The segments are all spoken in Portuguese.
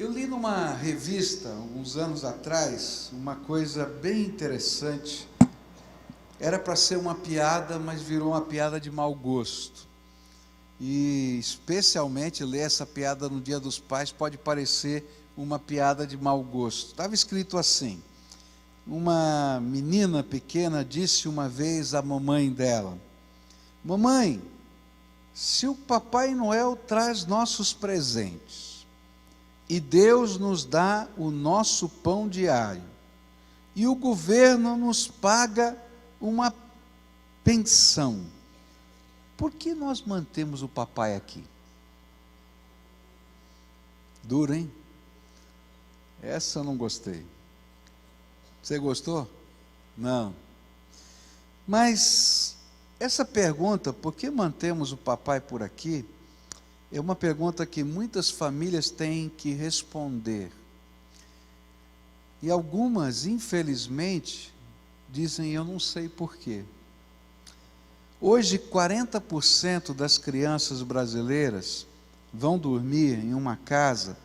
Eu li numa revista, alguns anos atrás, uma coisa bem interessante. Era para ser uma piada, mas virou uma piada de mau gosto. E especialmente ler essa piada no Dia dos Pais pode parecer uma piada de mau gosto. Estava escrito assim: uma menina pequena disse uma vez à mamãe dela: mamãe, se o Papai Noel traz nossos presentes e Deus nos dá o nosso pão diário e o governo nos paga uma pensão, por que nós mantemos o papai aqui? Duro, hein? Essa eu não gostei. Você gostou? Não. Mas essa pergunta, por que mantemos o papai por aqui, é uma pergunta que muitas famílias têm que responder. E algumas, infelizmente, dizem: eu não sei porquê. Hoje, 40% das crianças brasileiras vão dormir em uma casa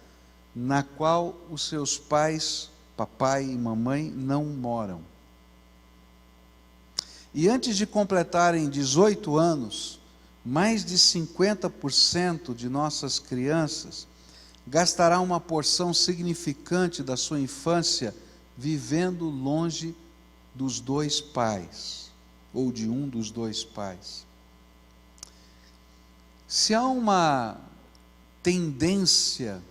na qual os seus pais, papai e mamãe, não moram. E antes de completarem 18 anos, mais de 50% de nossas crianças gastará uma porção significante da sua infância vivendo longe dos dois pais, ou de um dos dois pais. Se há uma tendência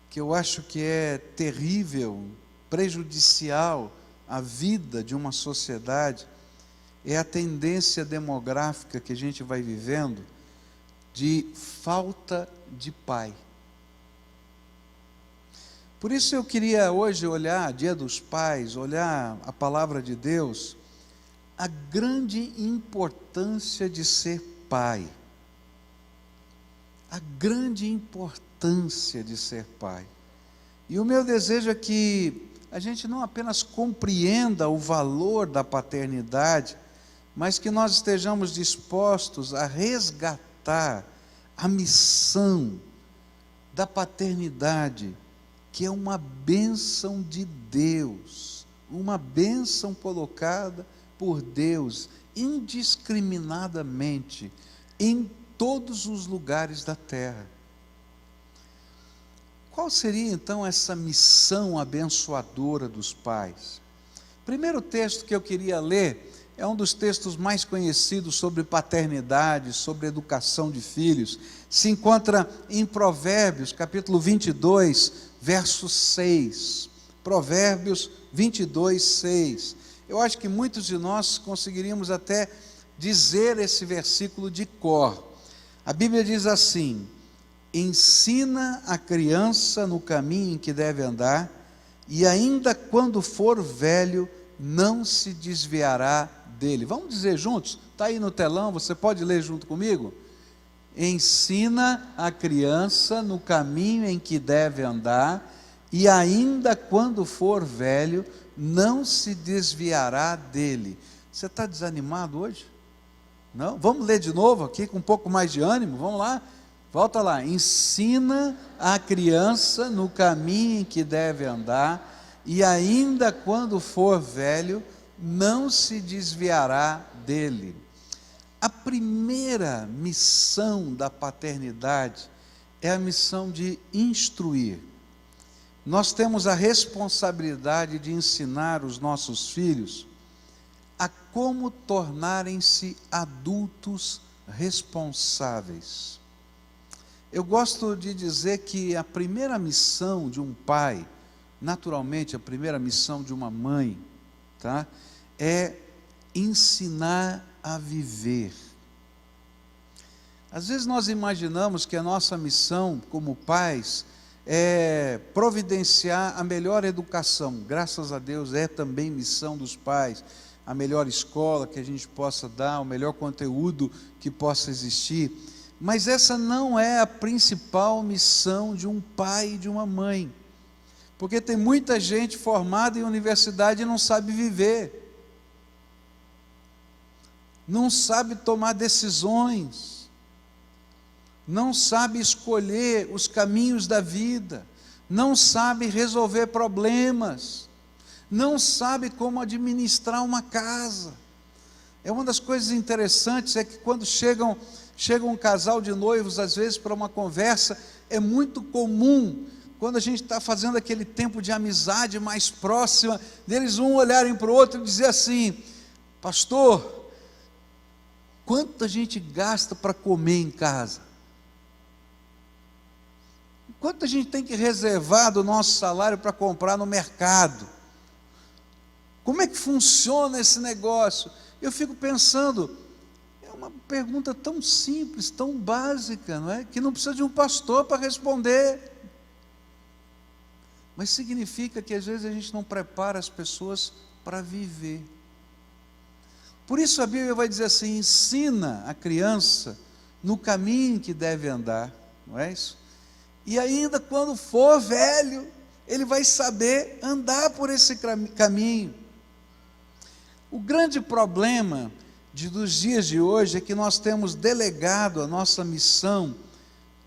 que eu acho que é terrível, prejudicial à vida de uma sociedade, é a tendência demográfica que a gente vai vivendo de falta de pai. Por isso eu queria hoje olhar, Dia dos Pais, olhar a palavra de Deus, a grande importância de ser pai. A grande importância de ser pai. E o meu desejo é que a gente não apenas compreenda o valor da paternidade, mas que nós estejamos dispostos a resgatar a missão da paternidade, que é uma bênção de Deus, uma bênção colocada por Deus, indiscriminadamente, em todos os lugares da terra. Qual seria então essa missão abençoadora dos pais? O primeiro texto que eu queria ler é um dos textos mais conhecidos sobre paternidade, sobre educação de filhos. Se encontra em Provérbios, capítulo 22, verso 6. Provérbios 22, 6. Eu acho que muitos de nós conseguiríamos até dizer esse versículo de cor. A Bíblia diz assim: ensina a criança no caminho em que deve andar, e ainda quando for velho, não se desviará dele. Vamos dizer juntos? Está aí no telão, você pode ler junto comigo? Ensina a criança no caminho em que deve andar, e ainda quando for velho, não se desviará dele. Você está desanimado hoje? Não? Vamos ler de novo aqui com um pouco mais de ânimo? Vamos lá? Volta lá. Ensina a criança no caminho em que deve andar, e ainda quando for velho, não se desviará dele. A primeira missão da paternidade é a missão de instruir. Nós temos a responsabilidade de ensinar os nossos filhos a como tornarem-se adultos responsáveis. Eu gosto de dizer que a primeira missão de um pai, naturalmente a primeira missão de uma mãe, tá, é ensinar a viver. Às vezes nós imaginamos que a nossa missão como pais é providenciar a melhor educação. Graças a Deus é também missão dos pais, a melhor escola que a gente possa dar, o melhor conteúdo que possa existir. Mas essa não é a principal missão de um pai e de uma mãe. Porque tem muita gente formada em universidade e não sabe viver. Não sabe tomar decisões. não sabe escolher os caminhos da vida, não sabe resolver problemas, não sabe como administrar uma casa. É uma das coisas interessantes, é que quando chega um casal de noivos, às vezes para uma conversa, é muito comum, quando a gente está fazendo aquele tempo de amizade mais próxima, deles um olharem para o outro e dizer assim: pastor, quanto a gente gasta para comer em casa? Quanto a gente tem que reservar do nosso salário para comprar no mercado? Como é que funciona esse negócio? Eu fico pensando, é uma pergunta tão simples, tão básica, não é? Que não precisa de um pastor para responder. Mas significa que às vezes a gente não prepara as pessoas para viver. Por isso a Bíblia vai dizer assim: ensina a criança no caminho que deve andar, não é isso? E ainda quando for velho, ele vai saber andar por esse caminho. O grande problema dos dias de hoje é que nós temos delegado a nossa missão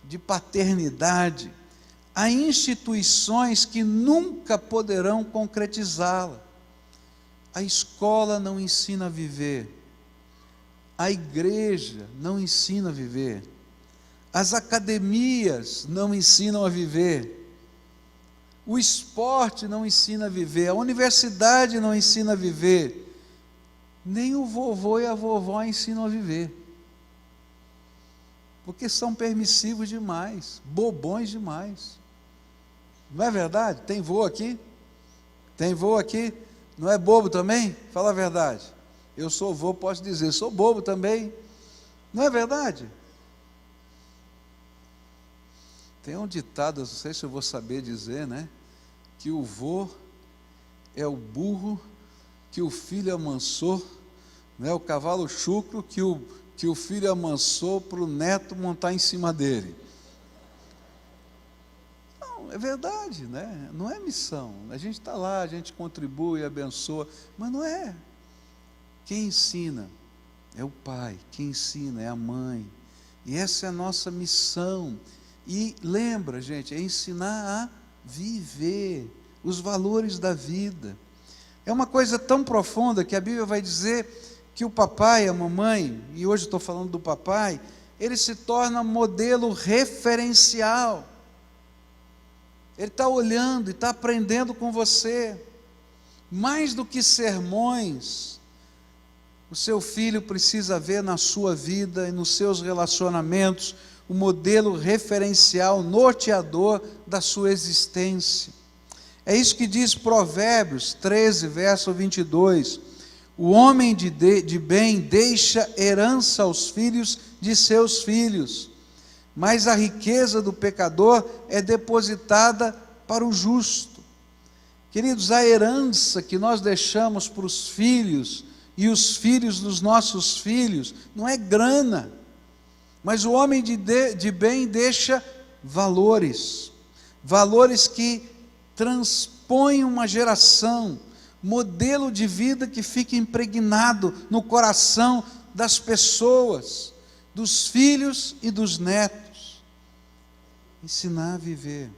de paternidade a instituições que nunca poderão concretizá-la. A escola não ensina a viver, a igreja não ensina a viver, as academias não ensinam a viver, o esporte não ensina a viver, a universidade não ensina a viver, nem o vovô e a vovó ensinam a viver, porque são permissivos demais, bobões demais. Não é verdade? Tem vô aqui? Tem vô aqui? Não é bobo também? Fala a verdade. Eu sou vô, posso dizer, sou bobo também. Não é verdade? Tem um ditado, não sei se eu vou saber dizer, né? Que o vô é o burro que o filho amansou, né? O cavalo chucro que o filho amansou para o neto montar em cima dele. Não, é verdade, né? Não é missão. A gente está lá, a gente contribui, abençoa, mas não é. Quem ensina é o pai, quem ensina é a mãe. E essa é a nossa missão. E lembra, gente, é ensinar a viver os valores da vida. É uma coisa tão profunda que a Bíblia vai dizer que o papai, a mamãe, e hoje estou falando do papai, ele se torna modelo referencial. Ele está olhando e está aprendendo com você. Mais do que sermões, o seu filho precisa ver na sua vida e nos seus relacionamentos o modelo referencial, norteador da sua existência. É isso que diz Provérbios 13, verso 22. O homem de bem deixa herança aos filhos de seus filhos, mas a riqueza do pecador é depositada para o justo. Queridos, a herança que nós deixamos para os filhos e os filhos dos nossos filhos não é grana, mas o homem de bem deixa valores, valores que transpõem uma geração, modelo de vida que fica impregnado no coração das pessoas, dos filhos e dos netos. Ensinar a viver.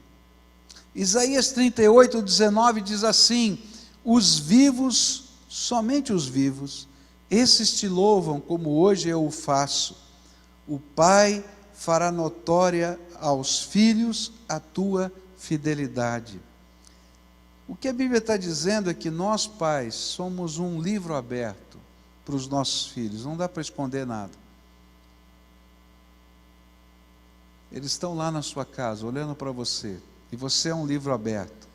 Isaías 38, 19 diz assim: os vivos, somente os vivos, esses te louvam como hoje eu o faço. O Pai fará notória aos filhos a tua fidelidade. O que a Bíblia está dizendo é que nós, pais, somos um livro aberto para os nossos filhos, não dá para esconder nada. Eles estão lá na sua casa, olhando para você, e você é um livro aberto.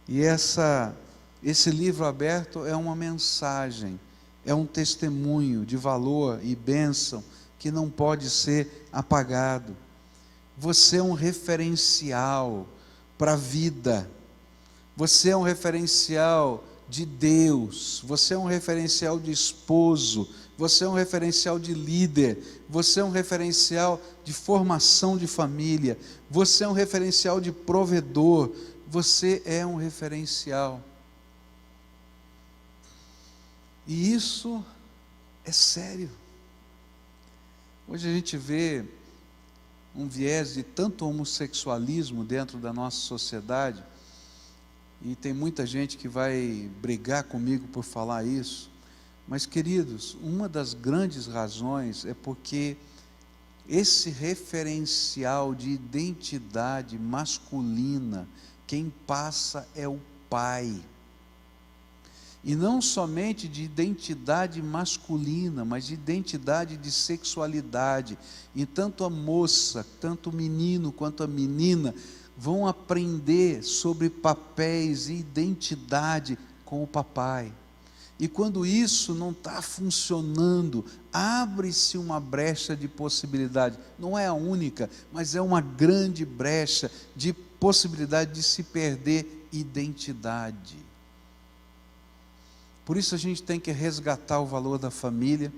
E esse livro aberto é uma mensagem, é um testemunho de valor e bênção, que não pode ser apagado. Você é um referencial para a vida, você é um referencial de Deus, você é um referencial de esposo, você é um referencial de líder, você é um referencial de formação de família, você é um referencial de provedor, você é um referencial. E isso é sério. Hoje a gente vê um viés de tanto homossexualismo dentro da nossa sociedade, e tem muita gente que vai brigar comigo por falar isso, mas queridos, uma das grandes razões é porque esse referencial de identidade masculina, quem passa é o pai. E não somente de identidade masculina, mas de identidade de sexualidade. E tanto a moça, tanto o menino quanto a menina vão aprender sobre papéis e identidade com o papai. E quando isso não está funcionando, abre-se uma brecha de possibilidade. Não é a única, mas é uma grande brecha de possibilidade de se perder identidade. Por isso a gente tem que resgatar o valor da família,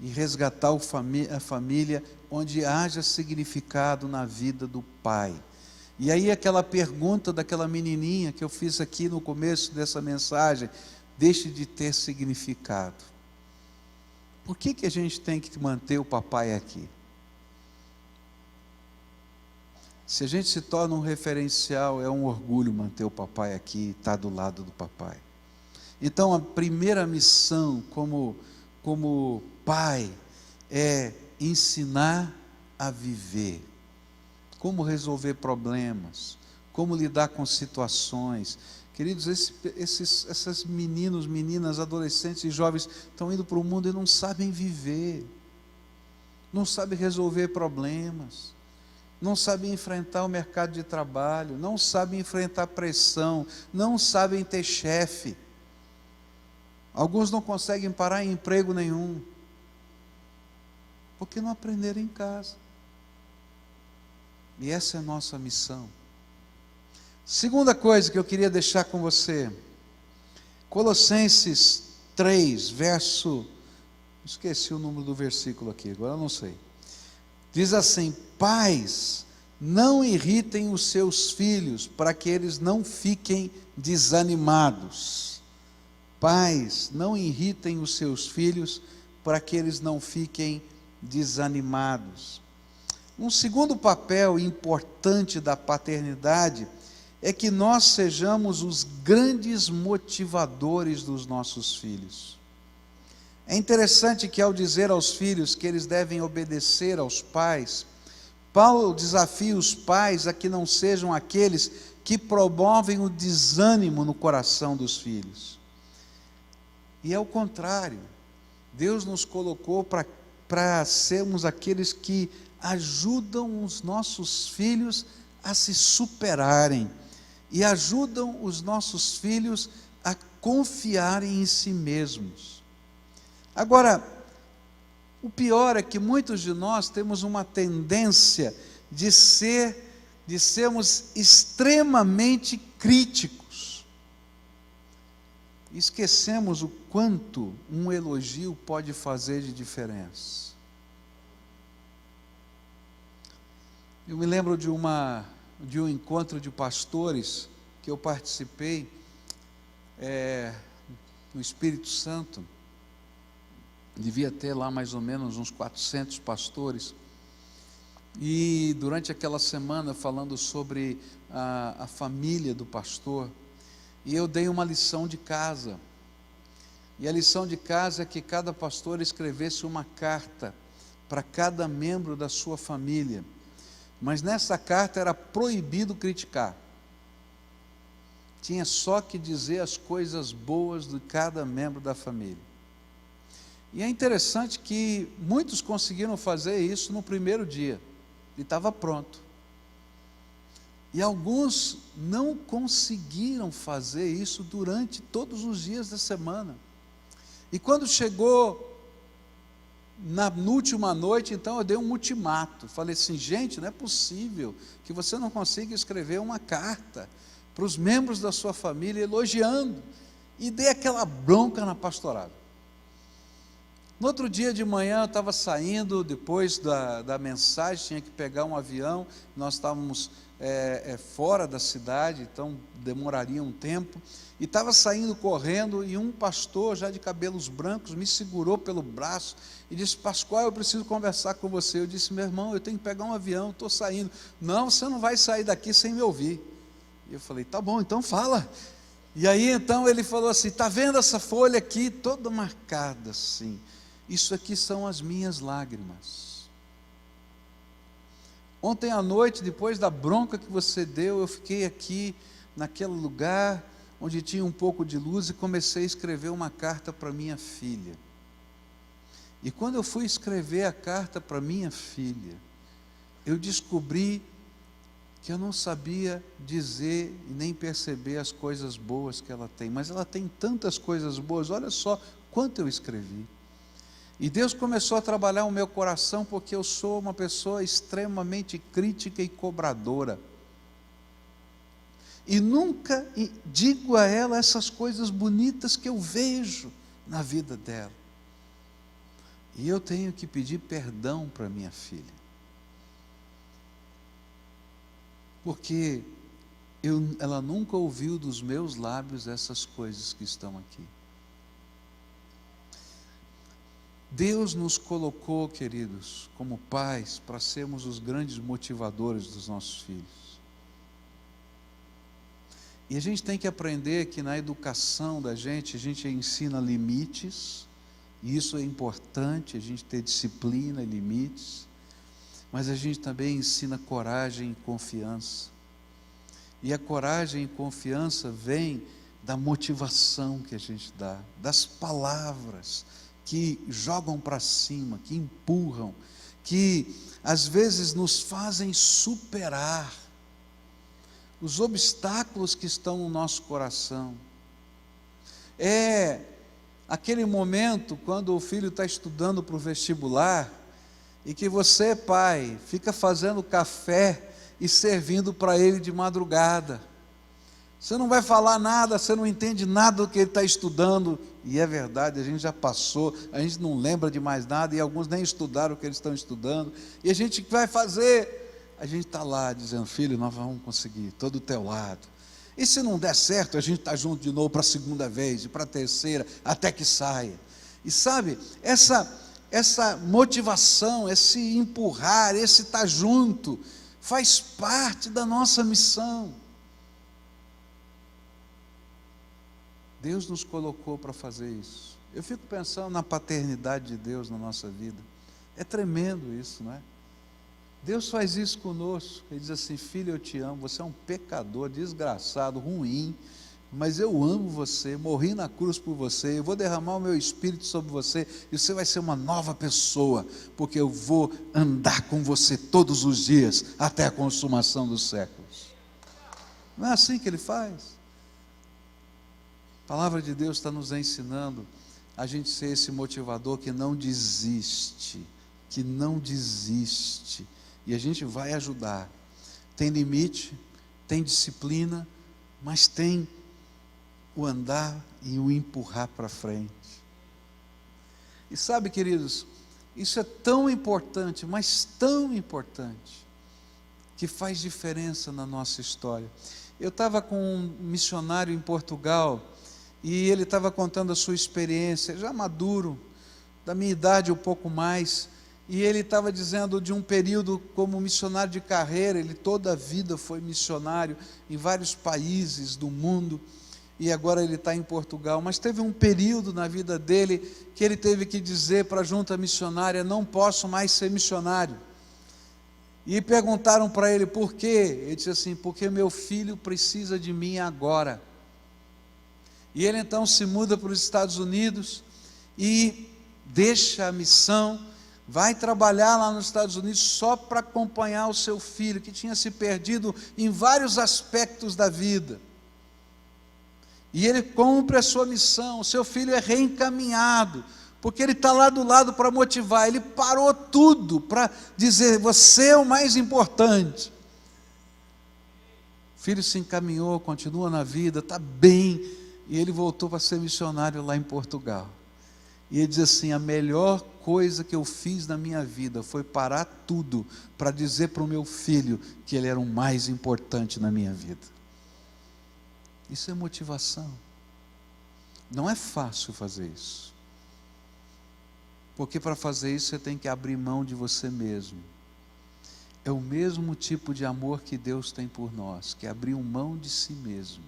e resgatar a família onde haja significado na vida do pai. E aí aquela pergunta daquela menininha que eu fiz aqui no começo dessa mensagem, deixe de ter significado. Por que a gente tem que manter o papai aqui? Se a gente se torna um referencial, é um orgulho manter o papai aqui, estar do lado do papai. Então a primeira missão como pai é ensinar a viver, como resolver problemas, como lidar com situações. Queridos, esses meninos, meninas, adolescentes e jovens estão indo para o mundo e não sabem viver, não sabem resolver problemas, não sabem enfrentar o mercado de trabalho, não sabem enfrentar pressão, não sabem ter chefe. Alguns não conseguem parar em emprego nenhum, porque não aprenderam em casa. E essa é a nossa missão. Segunda coisa que eu queria deixar com você, Colossenses 3, esqueci o número do versículo aqui, agora eu não sei. Diz assim: pais, não irritem os seus filhos, para que eles não fiquem desanimados. Pais, não irritem os seus filhos, para que eles não fiquem desanimados. Um segundo papel importante da paternidade é que nós sejamos os grandes motivadores dos nossos filhos. É interessante que, ao dizer aos filhos que eles devem obedecer aos pais, Paulo desafia os pais a que não sejam aqueles que promovem o desânimo no coração dos filhos. E é o contrário, Deus nos colocou para sermos aqueles que ajudam os nossos filhos a se superarem, e ajudam os nossos filhos a confiarem em si mesmos. Agora, o pior é que muitos de nós temos uma tendência de sermos extremamente críticos. Esquecemos o quanto um elogio pode fazer de diferença. Eu me lembro de um encontro de pastores que eu participei no Espírito Santo. Devia ter lá mais ou menos uns 400 pastores. E durante aquela semana, falando sobre a família do pastor, e eu dei uma lição de casa. E a lição de casa é que cada pastor escrevesse uma carta para cada membro da sua família. Mas nessa carta era proibido criticar. Tinha só que dizer as coisas boas de cada membro da família. E é interessante que muitos conseguiram fazer isso no primeiro dia, e estava pronto. E alguns não conseguiram fazer isso durante todos os dias da semana. E quando chegou na última noite, então eu dei um ultimato. Falei assim: gente, não é possível que você não consiga escrever uma carta para os membros da sua família elogiando. E dei aquela bronca na pastorada. No outro dia de manhã eu estava saindo, depois da mensagem, tinha que pegar um avião, nós estávamos fora da cidade, então demoraria um tempo, e estava saindo correndo, e um pastor já de cabelos brancos me segurou pelo braço e disse: Pascoal, eu preciso conversar com você. Eu disse: meu irmão, eu tenho que pegar um avião, estou saindo. Não, você não vai sair daqui sem me ouvir. E eu falei: tá bom, então fala. E aí então ele falou assim: está vendo essa folha aqui, toda marcada assim? Isso aqui são as minhas lágrimas. Ontem à noite, depois da bronca que você deu, eu fiquei aqui naquele lugar onde tinha um pouco de luz e comecei a escrever uma carta para minha filha. E quando eu fui escrever a carta para minha filha, eu descobri que eu não sabia dizer e nem perceber as coisas boas que ela tem, mas ela tem tantas coisas boas, olha só quanto eu escrevi. E Deus começou a trabalhar o meu coração, porque eu sou uma pessoa extremamente crítica e cobradora. E nunca digo a ela essas coisas bonitas que eu vejo na vida dela. E eu tenho que pedir perdão para minha filha. Porque ela nunca ouviu dos meus lábios essas coisas que estão aqui. Deus nos colocou, queridos, como pais, para sermos os grandes motivadores dos nossos filhos. E a gente tem que aprender que na educação da gente, a gente ensina limites, e isso é importante, a gente ter disciplina e limites, mas a gente também ensina coragem e confiança. E a coragem e confiança vem da motivação que a gente dá, das palavras que jogam para cima, que empurram, que às vezes nos fazem superar os obstáculos que estão no nosso coração. É aquele momento quando o filho está estudando para o vestibular e que você, pai, fica fazendo café e servindo para ele de madrugada. Você não vai falar nada, você não entende nada do que ele está estudando, e é verdade, a gente já passou, a gente não lembra de mais nada, e alguns nem estudaram o que eles estão estudando, e a gente vai fazer, a gente está lá dizendo: filho, nós vamos conseguir, estou do teu lado. E se não der certo, a gente está junto de novo para a segunda vez, e para a terceira, até que saia. E sabe, essa motivação, esse empurrar, esse estar junto, faz parte da nossa missão. Deus nos colocou para fazer isso. Eu fico pensando na paternidade de Deus na nossa vida. É tremendo isso, não é? Deus faz isso conosco. Ele diz assim: filho, eu te amo, você é um pecador, desgraçado, ruim, mas eu amo você, morri na cruz por você, eu vou derramar o meu Espírito sobre você, e você vai ser uma nova pessoa, porque eu vou andar com você todos os dias, até a consumação dos séculos. Não é assim que Ele faz? A palavra de Deus está nos ensinando a gente ser esse motivador que não desiste, e a gente vai ajudar. Tem limite, tem disciplina, mas tem o andar e o empurrar para frente. E sabe, queridos, isso é tão importante, mas tão importante, que faz diferença na nossa história. Eu estava com um missionário em Portugal, e ele estava contando a sua experiência, já maduro, da minha idade um pouco mais, e ele estava dizendo de um período como missionário de carreira. Ele toda a vida foi missionário em vários países do mundo, e agora ele está em Portugal, mas teve um período na vida dele, que ele teve que dizer para a junta missionária: não posso mais ser missionário. E perguntaram para ele por quê. Ele disse assim: porque meu filho precisa de mim agora. E ele então se muda para os Estados Unidos e deixa a missão, vai trabalhar lá nos Estados Unidos só para acompanhar o seu filho, que tinha se perdido em vários aspectos da vida. E ele cumpre a sua missão, o seu filho é reencaminhado, porque ele está lá do lado para motivar. Ele parou tudo para dizer: você é o mais importante. O filho se encaminhou, continua na vida, está bem. E ele voltou para ser missionário lá em Portugal. E ele diz assim: a melhor coisa que eu fiz na minha vida foi parar tudo para dizer para o meu filho que ele era o mais importante na minha vida. Isso é motivação. Não é fácil fazer isso, porque para fazer isso você tem que abrir mão de você mesmo. É o mesmo tipo de amor que Deus tem por nós, que abriu mão de si mesmo,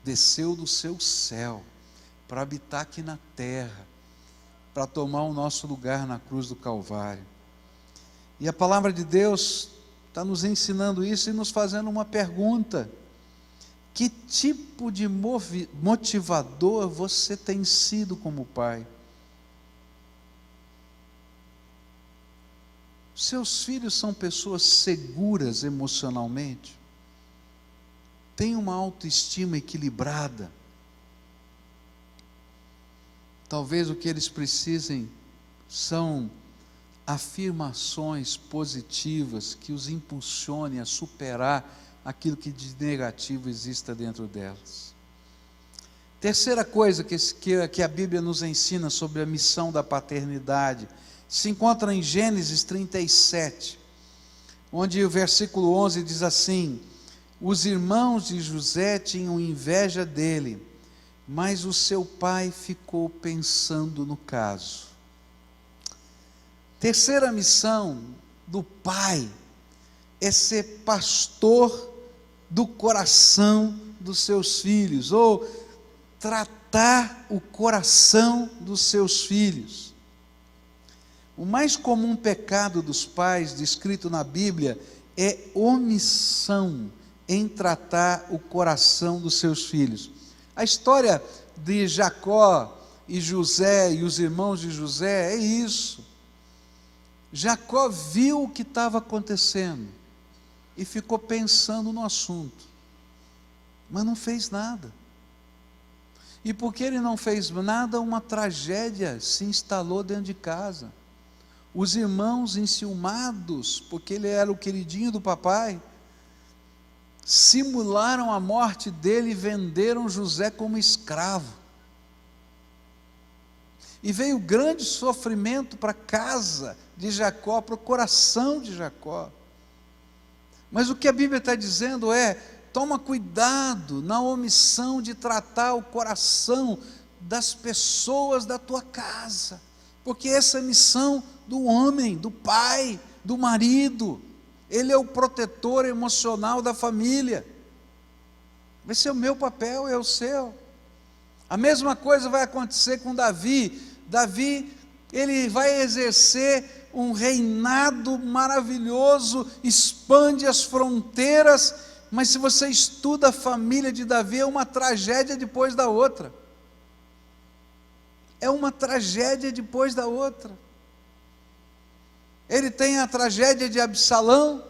desceu do seu céu para habitar aqui na terra, para tomar o nosso lugar na cruz do Calvário. E a palavra de Deus está nos ensinando isso e nos fazendo uma pergunta: que tipo de motivador você tem sido como pai? Seus filhos são pessoas seguras emocionalmente? Têm uma autoestima equilibrada? Talvez o que eles precisem são afirmações positivas que os impulsionem a superar aquilo que de negativo exista dentro delas. Terceira coisa que a Bíblia nos ensina sobre a missão da paternidade se encontra em Gênesis 37, onde o versículo 11 diz assim: os irmãos de José tinham inveja dele, mas o seu pai ficou pensando no caso. Terceira missão do pai é ser pastor do coração dos seus filhos, ou tratar o coração dos seus filhos. O mais comum pecado dos pais, descrito na Bíblia, é omissão em tratar o coração dos seus filhos. A história de Jacó e José e os irmãos de José é isso. Jacó viu o que estava acontecendo e ficou pensando no assunto, mas não fez nada. E porque ele não fez nada, uma tragédia se instalou dentro de casa. Os irmãos enciumados, porque ele era o queridinho do papai, simularam a morte dele e venderam José como escravo. E veio grande sofrimento para a casa de Jacó, para o coração de Jacó. Mas o que a Bíblia está dizendo é: toma cuidado na omissão de tratar o coração das pessoas da tua casa, porque essa é a missão do homem, do pai, do marido. Ele é o protetor emocional da família. Esse é o meu papel, é o seu. A mesma coisa vai acontecer com Davi. Davi, ele vai exercer um reinado maravilhoso, expande as fronteiras, mas se você estuda a família de Davi, é uma tragédia depois da outra. É uma tragédia depois da outra. Ele tem a tragédia de Absalão,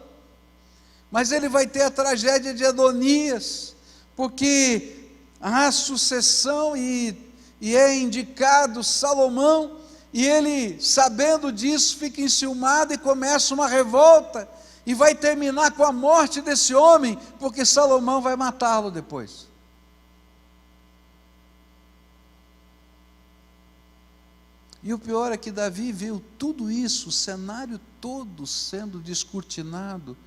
mas ele vai ter a tragédia de Adonias, porque há sucessão e é indicado Salomão, e ele, sabendo disso, fica enciumado e começa uma revolta, e vai terminar com a morte desse homem, porque Salomão vai matá-lo depois. E o pior é que Davi viu tudo isso, o cenário todo sendo descortinado,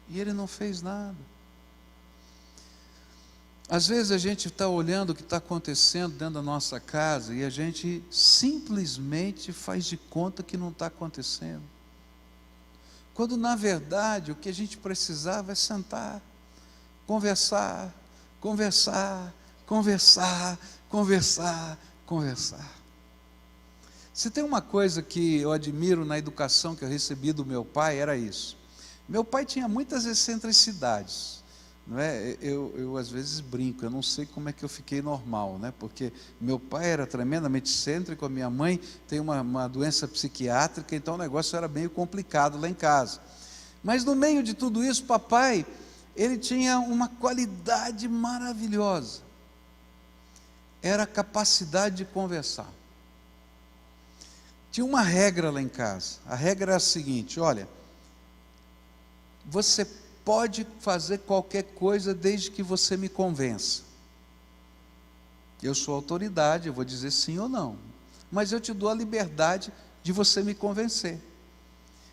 e ele não fez nada. Às vezes a gente está olhando o que está acontecendo dentro da nossa casa, e a gente simplesmente faz de conta que não está acontecendo. Quando na verdade o que a gente precisava é sentar, conversar, conversar, conversar, conversar, conversar. Se tem uma coisa que eu admiro na educação que eu recebi do meu pai, era isso. Meu pai tinha muitas excentricidades, não é? Eu às vezes brinco, eu não sei como é que eu fiquei normal, né? Porque meu pai era tremendamente excêntrico, a minha mãe tem uma doença psiquiátrica, então o negócio era meio complicado lá em casa. Mas no meio de tudo isso, papai, ele tinha uma qualidade maravilhosa, era a capacidade de conversar. Tinha uma regra lá em casa. A regra é a seguinte: olha, você pode fazer qualquer coisa desde que você me convença. eu sou autoridade, eu vou dizer sim ou não, mas eu te dou a liberdade de você me convencer.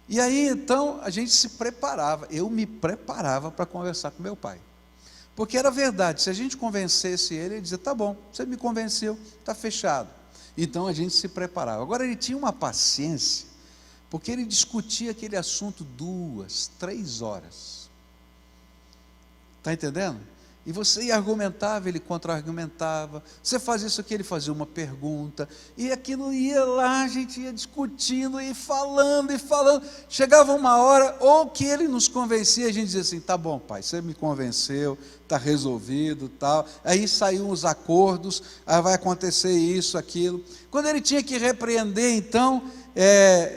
E aí então a gente se preparava, eu me preparava para conversar com meu pai, porque era verdade, se a gente convencesse ele dizia, tá bom, você me convenceu, está fechado. Então a gente se preparava. Agora ele tinha uma paciência, porque ele discutia aquele assunto 2, 3 horas, está entendendo? E você ia argumentava, ele contra-argumentava, você fazia isso aqui, ele fazia uma pergunta, e aquilo ia lá, a gente ia discutindo, e falando, chegava uma hora, ou que ele nos convencia, a gente dizia assim, tá bom pai, você me convenceu, está resolvido, tal, aí saíam os acordos, aí vai acontecer isso, aquilo. Quando ele tinha que repreender, então,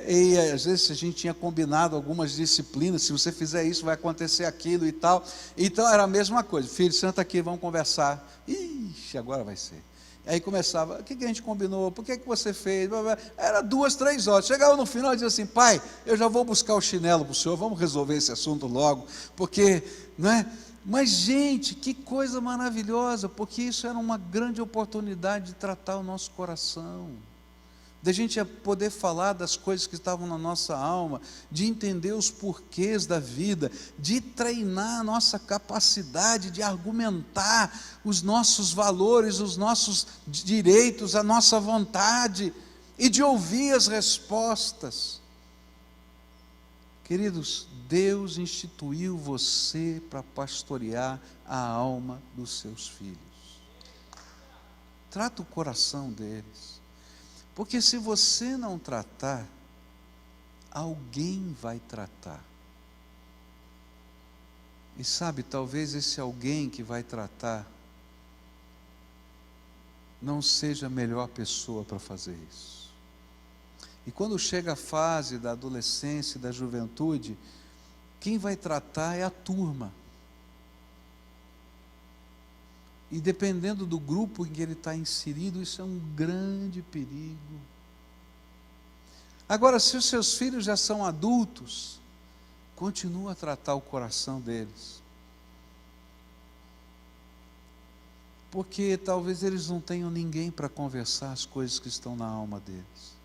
e às vezes a gente tinha combinado algumas disciplinas, se você fizer isso vai acontecer aquilo e tal, então era a mesma coisa, filho, senta aqui, vamos conversar, ixi, agora vai ser. Aí começava, o que a gente combinou, por que você fez, era 2, 3 horas, chegava no final e dizia assim, pai, eu já vou buscar o chinelo para o senhor, vamos resolver esse assunto logo, porque, não é? Mas gente, que coisa maravilhosa, porque isso era uma grande oportunidade de tratar o nosso coração, da gente poder falar das coisas que estavam na nossa alma, de entender os porquês da vida, de treinar a nossa capacidade de argumentar os nossos valores, os nossos direitos, a nossa vontade, e de ouvir as respostas. Queridos, Deus instituiu você para pastorear a alma dos seus filhos. Trata o coração deles. Porque se você não tratar, alguém vai tratar. E sabe, talvez esse alguém que vai tratar não seja a melhor pessoa para fazer isso. E quando chega a fase da adolescência e da juventude, quem vai tratar é a turma. E dependendo do grupo em que ele está inserido, isso é um grande perigo. Agora, se os seus filhos já são adultos, continua a tratar o coração deles. Porque talvez eles não tenham ninguém para conversar as coisas que estão na alma deles.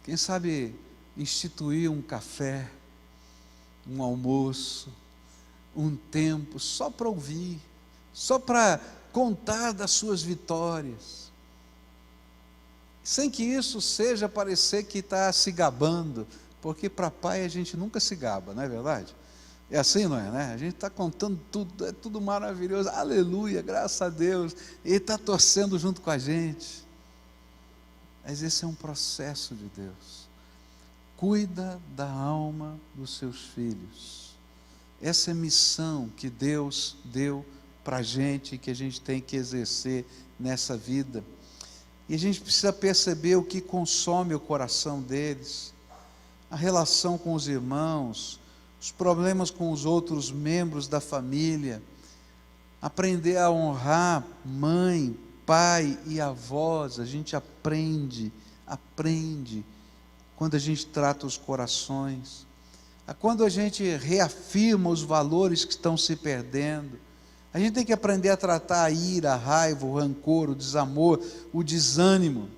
Quem sabe instituir um café, um almoço, um tempo só para ouvir, só para contar das suas vitórias, sem que isso seja parecer que está se gabando, porque para pai a gente nunca se gaba, não é verdade? É assim, não é, né? A gente está contando tudo, é tudo maravilhoso, aleluia, graças a Deus, Ele está torcendo junto com a gente, mas esse é um processo de Deus. Cuida da alma dos seus filhos. Essa é a missão que Deus deu para a gente, que a gente tem que exercer nessa vida. E a gente precisa perceber o que consome o coração deles, a relação com os irmãos, os problemas com os outros membros da família, aprender a honrar mãe, pai e avós. A gente aprende quando a gente trata os corações. Quando a gente reafirma os valores que estão se perdendo, a gente tem que aprender a tratar a ira, a raiva, o rancor, o desamor, o desânimo,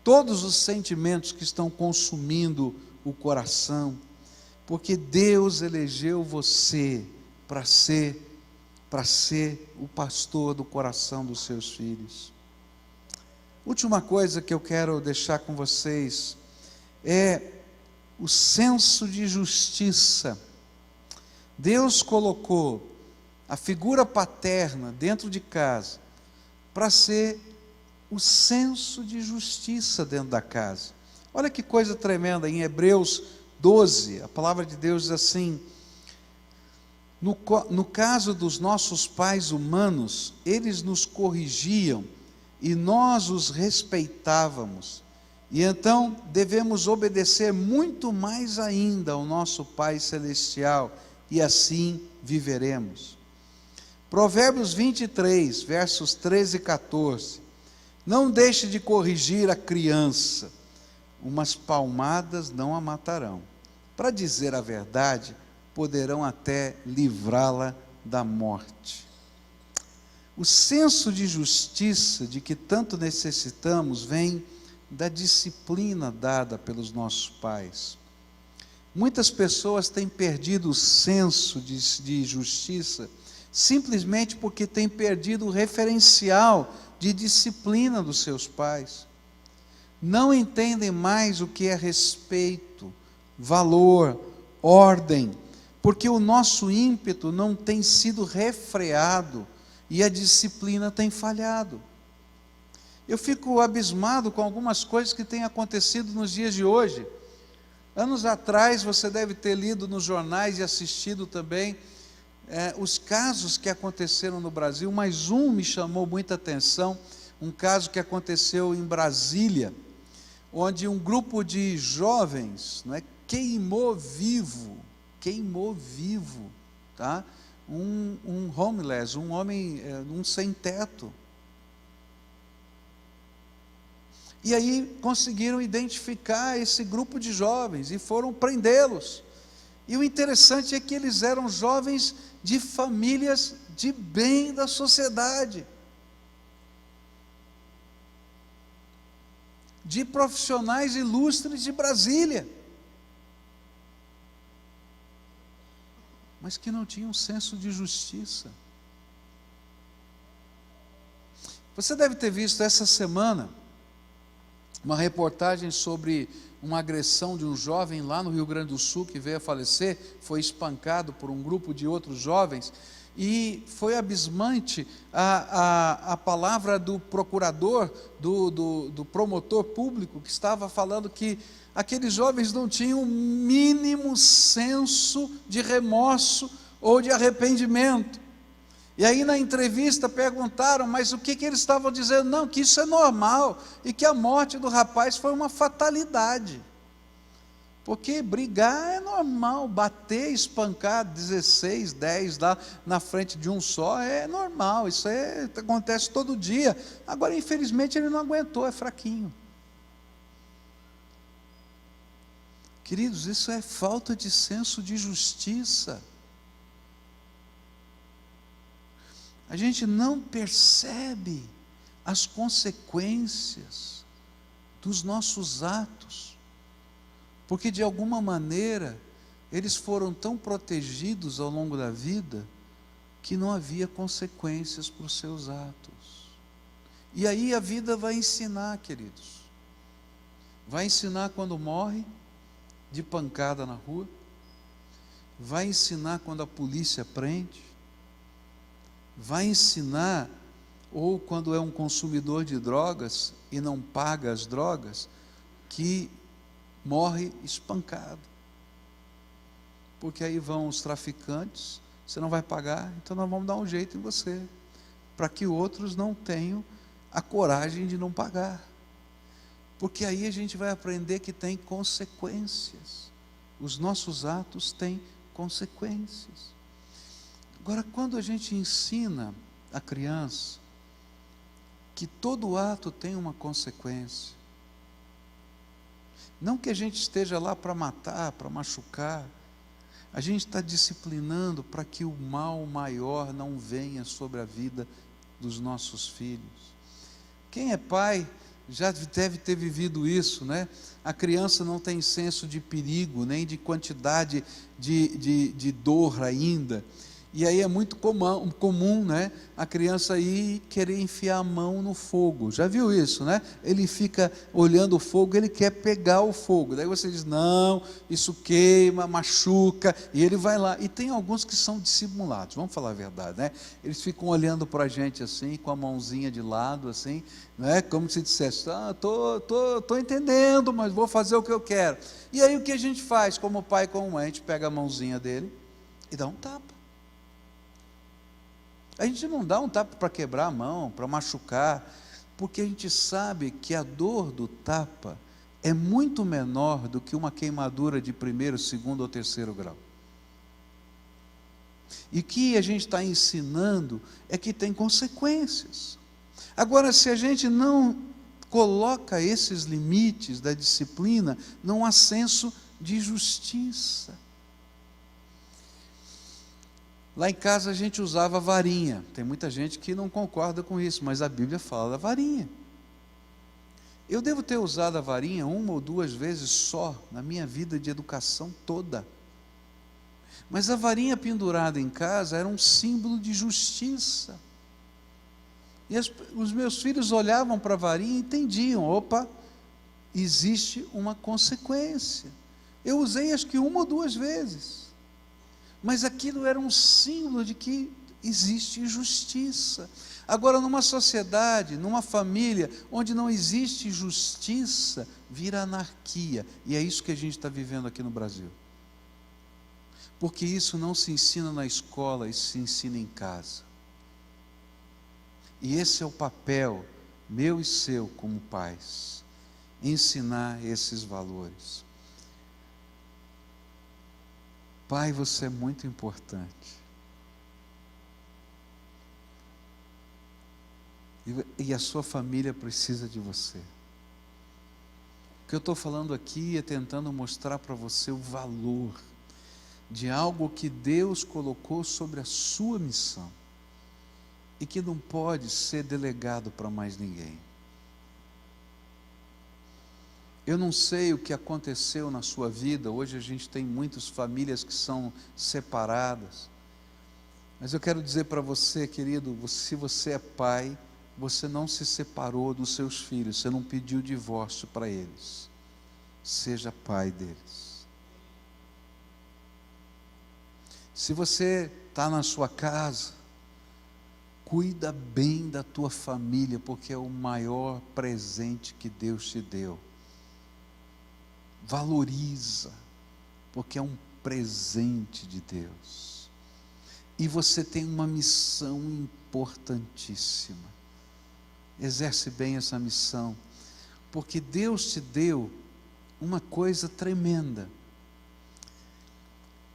todos os sentimentos que estão consumindo o coração, porque Deus elegeu você para ser o pastor do coração dos seus filhos. Última coisa que eu quero deixar com vocês é o senso de justiça. Deus colocou a figura paterna dentro de casa para ser o senso de justiça dentro da casa. Olha que coisa tremenda, em Hebreus 12, a palavra de Deus diz assim: no caso dos nossos pais humanos, eles nos corrigiam e nós os respeitávamos. E então devemos obedecer muito mais ainda ao nosso Pai Celestial, e assim viveremos. Provérbios 23, versos 13 e 14. Não deixe de corrigir a criança, umas palmadas não a matarão. Para dizer a verdade, poderão até livrá-la da morte. O senso de justiça de que tanto necessitamos vem da disciplina dada pelos nossos pais. Muitas pessoas têm perdido o senso de justiça simplesmente porque têm perdido o referencial de disciplina dos seus pais. Não entendem mais o que é respeito, valor, ordem, porque o nosso ímpeto não tem sido refreado e a disciplina tem falhado. Eu fico abismado com algumas coisas que têm acontecido nos dias de hoje. Anos atrás, você deve ter lido nos jornais e assistido também os casos que aconteceram no Brasil, mas um me chamou muita atenção, um caso que aconteceu em Brasília, onde um grupo de jovens, queimou vivo, tá? um homeless, um homem, um sem-teto. E aí conseguiram identificar esse grupo de jovens e foram prendê-los. E o interessante é que eles eram jovens de famílias de bem da sociedade, de profissionais ilustres de Brasília, mas que não tinham senso de justiça. Você deve ter visto essa semana uma reportagem sobre uma agressão de um jovem lá no Rio Grande do Sul, que veio a falecer, foi espancado por um grupo de outros jovens, e foi abismante a palavra do procurador, do promotor público, que estava falando que aqueles jovens não tinham o mínimo senso de remorso ou de arrependimento. E aí na entrevista perguntaram, mas o que eles estavam dizendo? Não, que isso é normal, e que a morte do rapaz foi uma fatalidade. Porque brigar é normal, bater, espancar 16, 10 lá na frente de um só é normal, isso acontece todo dia. Agora, infelizmente, ele não aguentou, é fraquinho. Queridos, isso é falta de senso de justiça. A gente não percebe as consequências dos nossos atos, porque de alguma maneira eles foram tão protegidos ao longo da vida que não havia consequências para os seus atos. E aí a vida vai ensinar, queridos. Vai ensinar quando morre de pancada na rua, vai ensinar quando a polícia prende, vai ensinar ou quando é um consumidor de drogas e não paga as drogas, que morre espancado. Porque aí vão os traficantes, você não vai pagar, então nós vamos dar um jeito em você, para que outros não tenham a coragem de não pagar. Porque aí a gente vai aprender que tem consequências. Os nossos atos têm consequências. Agora, quando a gente ensina a criança que todo ato tem uma consequência, não que a gente esteja lá para matar, para machucar, a gente está disciplinando para que o mal maior não venha sobre a vida dos nossos filhos. Quem é pai já deve ter vivido isso, né? A criança não tem senso de perigo, nem de quantidade de dor ainda. E aí é muito comum, né, a criança ir querer enfiar a mão no fogo. Já viu isso, né? Ele fica olhando o fogo, ele quer pegar o fogo. Daí você diz, não, isso queima, machuca, e ele vai lá. E tem alguns que são dissimulados, vamos falar a verdade, né? Eles ficam olhando para a gente assim, com a mãozinha de lado, assim, né? Como se dissesse, tô entendendo, mas vou fazer o que eu quero. E aí o que a gente faz, como pai e como mãe? A gente pega a mãozinha dele e dá um tapa. A gente não dá um tapa para quebrar a mão, para machucar, porque a gente sabe que a dor do tapa é muito menor do que uma queimadura de primeiro, segundo ou terceiro grau. E o que a gente está ensinando é que tem consequências. Agora, se a gente não coloca esses limites da disciplina, não há senso de justiça. Lá em casa a gente usava varinha. Tem muita gente que não concorda com isso, mas a Bíblia fala da varinha. Eu devo ter usado a varinha 1 ou 2 vezes só na minha vida de educação toda. Mas a varinha pendurada em casa era um símbolo de justiça. E os meus filhos olhavam para a varinha e entendiam: opa, existe uma consequência. Eu usei acho que 1 ou 2 vezes. Mas aquilo era um símbolo de que existe justiça. Agora, numa sociedade, numa família, onde não existe justiça, vira anarquia. E é isso que a gente está vivendo aqui no Brasil. Porque isso não se ensina na escola, isso se ensina em casa. E esse é o papel meu e seu como pais, ensinar esses valores. Pai, você é muito importante. E a sua família precisa de você. O que eu estou falando aqui é tentando mostrar para você o valor de algo que Deus colocou sobre a sua missão e que não pode ser delegado para mais ninguém. Eu não sei o que aconteceu na sua vida. Hoje a gente tem muitas famílias que são separadas, mas eu quero dizer para você, querido, se você é pai, você não se separou dos seus filhos, você não pediu divórcio para eles. Seja pai deles. Se você está na sua casa, cuida bem da tua família, porque é o maior presente que Deus te deu. Valoriza, porque é um presente de Deus. E você tem uma missão importantíssima. Exerce bem essa missão, porque Deus te deu uma coisa tremenda.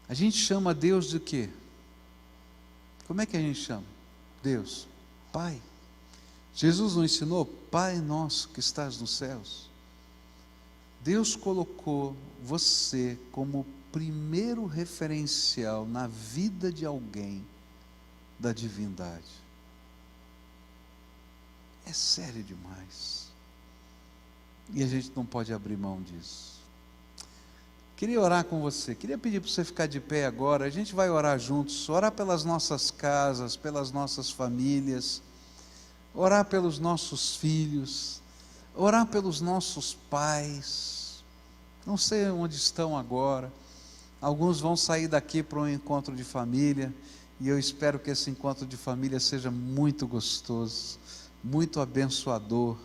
A gente chama Deus de quê? Como é que a gente chama Deus? Pai. Jesus nos ensinou: Pai nosso que estás nos céus. Deus colocou você como primeiro referencial na vida de alguém da divindade. É sério demais. E a gente não pode abrir mão disso. Queria orar com você, queria pedir para você ficar de pé agora. A gente vai orar juntos, orar pelas nossas casas, pelas nossas famílias, orar pelos nossos filhos, orar pelos nossos pais. Não sei onde estão agora. Alguns vão sair daqui para um encontro de família, e eu espero que esse encontro de família seja muito gostoso, muito abençoador,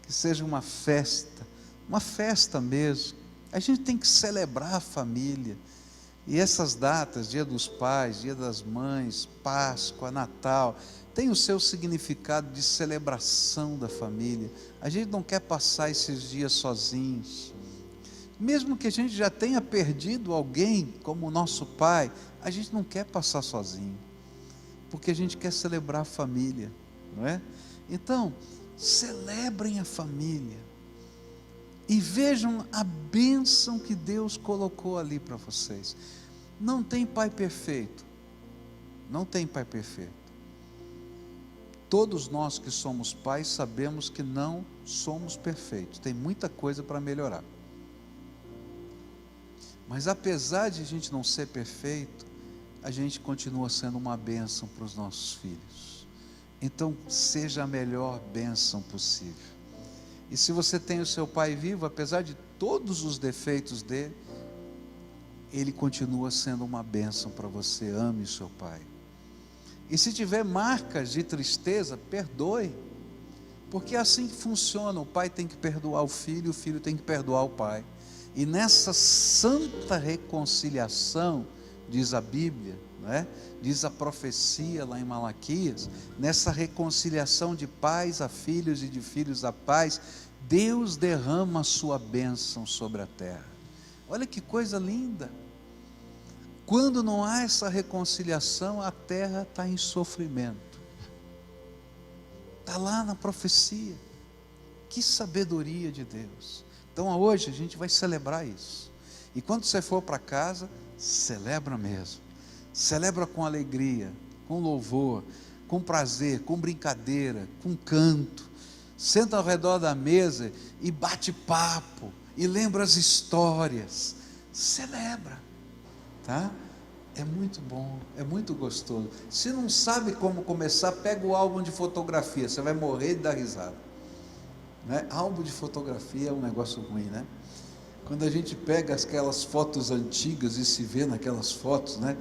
que seja uma festa mesmo. A gente tem que celebrar a família, e essas datas, Dia dos Pais, Dia das Mães, Páscoa, Natal, tem o seu significado de celebração da família. A gente não quer passar esses dias sozinhos, mesmo que a gente já tenha perdido alguém como o nosso pai, a gente não quer passar sozinho, porque a gente quer celebrar a família, não é? Então, celebrem a família, e vejam a bênção que Deus colocou ali para vocês. Não tem pai perfeito, não tem pai perfeito. Todos nós que somos pais sabemos que não somos perfeitos, tem muita coisa para melhorar. Mas apesar de a gente não ser perfeito, a gente continua sendo uma bênção para os nossos filhos. Então, seja a melhor bênção possível. E se você tem o seu pai vivo, apesar de todos os defeitos dele, ele continua sendo uma bênção para você. Ame o seu pai. E se tiver marcas de tristeza, perdoe, porque é assim que funciona. O pai tem que perdoar o filho tem que perdoar o pai. E nessa santa reconciliação, diz a Bíblia, não é? Diz a profecia lá em Malaquias, nessa reconciliação de pais a filhos e de filhos a pais, Deus derrama a sua bênção sobre a terra. Olha que coisa linda. Quando não há essa reconciliação, a terra está em sofrimento. Está lá na profecia. Que sabedoria de Deus. Então hoje a gente vai celebrar isso. E quando você for para casa, celebra mesmo. Celebra com alegria, com louvor, com prazer, com brincadeira, com canto. Senta ao redor da mesa e bate papo, e lembra as histórias. Celebra, tá? É muito bom, é muito gostoso. Se não sabe como começar, pega o álbum de fotografia, você vai morrer de dar risada, né? Álbum de fotografia é um negócio ruim, né? Quando a gente pega aquelas fotos antigas e se vê naquelas fotos, né?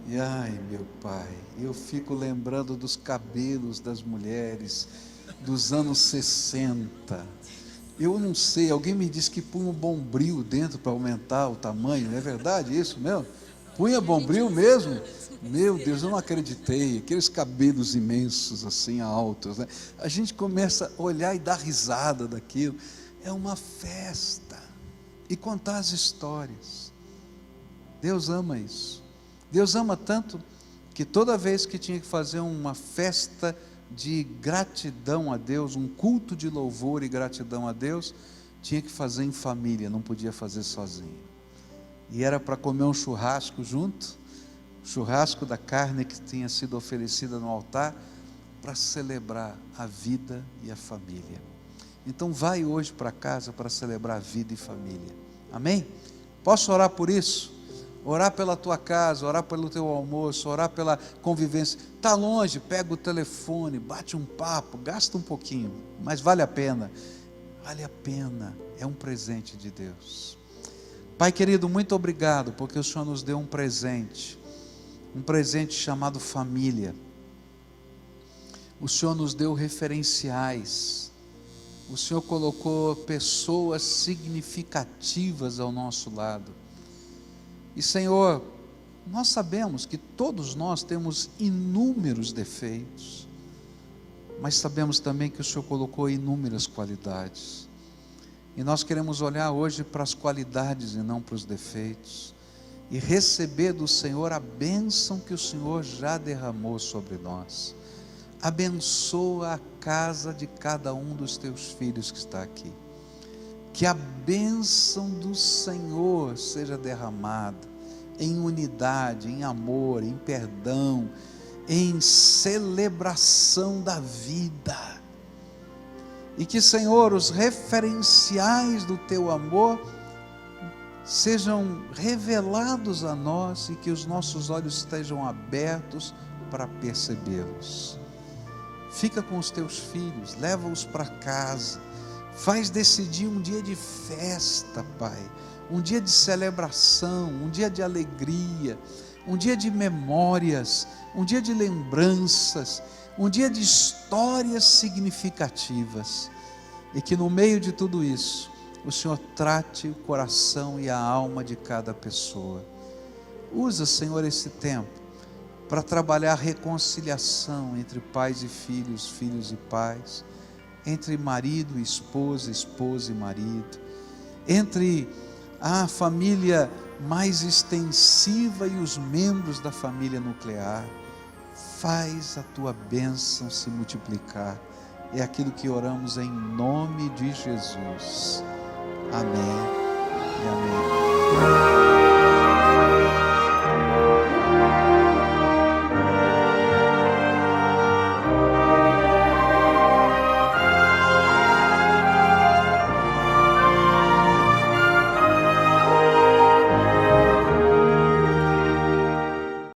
E ai, meu pai, eu fico lembrando dos cabelos das mulheres dos anos 60. Eu não sei, alguém me disse que punha um bombril dentro para aumentar o tamanho, é verdade isso mesmo? Punha bombril mesmo? Meu Deus, eu não acreditei, aqueles cabelos imensos assim, altos, né? A gente começa a olhar e dar risada daquilo, é uma festa, e contar as histórias. Deus ama isso, Deus ama tanto, que toda vez que tinha que fazer uma festa de gratidão a Deus, um culto de louvor e gratidão a Deus, tinha que fazer em família, não podia fazer sozinho. E era para comer um churrasco junto, churrasco da carne que tinha sido oferecida no altar, para celebrar a vida e a família. Então vai hoje para casa para celebrar a vida e família, amém? Posso orar por isso? Orar pela tua casa, orar pelo teu almoço, orar pela convivência. Está longe, pega o telefone, bate um papo, gasta um pouquinho, mas vale a pena, é um presente de Deus. Pai querido, muito obrigado, porque o Senhor nos deu um presente chamado família. O Senhor nos deu referenciais, o Senhor colocou pessoas significativas ao nosso lado. E Senhor, nós sabemos que todos nós temos inúmeros defeitos, mas sabemos também que o Senhor colocou inúmeras qualidades. E nós queremos olhar hoje para as qualidades e não para os defeitos, e receber do Senhor a bênção que o Senhor já derramou sobre nós. Abençoa a casa de cada um dos teus filhos que está aqui. Que a bênção do Senhor seja derramada em unidade, em amor, em perdão, em celebração da vida. E que, Senhor, os referenciais do teu amor sejam revelados a nós e que os nossos olhos estejam abertos para percebê-los. Fica com os teus filhos, leva-os para casa, faz desse dia um dia de festa, Pai, um dia de celebração, um dia de alegria, um dia de memórias, um dia de lembranças, um dia de histórias significativas, e que no meio de tudo isso, o Senhor trate o coração e a alma de cada pessoa. Usa, Senhor, esse tempo para trabalhar a reconciliação entre pais e filhos, filhos e pais, entre marido e esposa, esposa e marido, entre a família mais extensiva e os membros da família nuclear. Faz a tua bênção se multiplicar. É aquilo que oramos em nome de Jesus. Amém e amém.